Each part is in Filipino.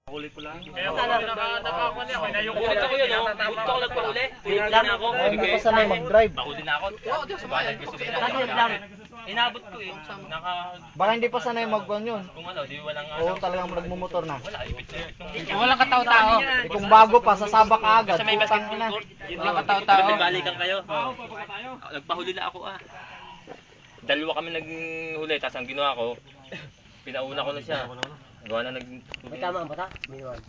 Huli ko lang. Kaya nakakuha niya. Ulit ako yun, oh. Ulit ako nagpahuli. Ulit lang ako. Hindi pa sanay mag-drive. Pahuli na ako. Balag gasolina. Inabot ko eh. Baka hindi pa sanay mag-on yun. Kung ano, di walang Oo, talagang nagmumotor na. Wala, ipit na yun. Walang katao-tao. Eh, kung bago pa, sasaba ka agad. Sa may Putang basketball ina. court. Walang katao-tao. Nagbalikan kayo. Nagpahuli na ako ah. Dalawa kami naghuli, tapos ang ginawa ko, pinauna ko na siya. Gawa na May tama ang bata? May iwan.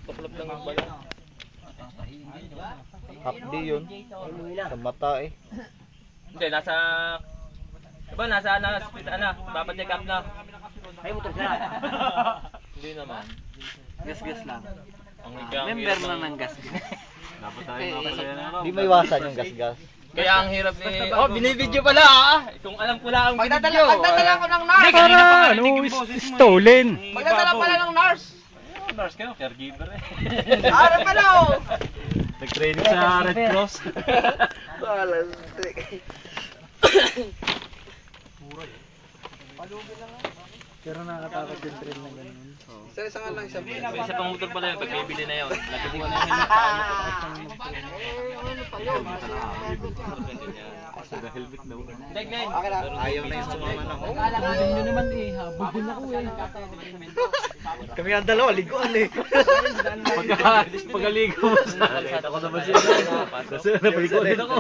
Tuklap lang ang bala. Hapdi yun. Sa mata eh. Hindi, nasa... Diba, nasa dapat check up na. Ay, motor siya. Hindi naman. Gas-gas lang. Member na ng gas-gas. Dapat tayo nga Hindi maiwasan yung gas-gas. Kaya ang hirap ni... Oh, binibidyo pala ah! Kung alam ko lang ang binibidyo. Magdadala ko ng nurse. Para, stolen. Magdadala pala ng nurse. Nurse kayo, caregiver eh. Ara pala oh. Nag-training sa Red Cross. Pero nakakatakot yung train na ganun. Isa nga lang siya. May isa pang motor pala yun, pag bibili na yun. Lagi mo na yun. Sa helmet na una. Ayaw na yung sumama na. Habulin nyo naman eh. Habulin ako eh. Kami ang dalawa, liguan eh. Pagaligo mo sa... Nakita ko naman siya. Kasi napaliguan ako.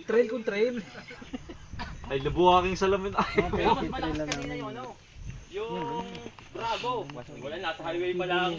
Trail kung trail. Ay, lubo aking salamin. Ay, Yung Bravo. Wala, nasa highway pa lang.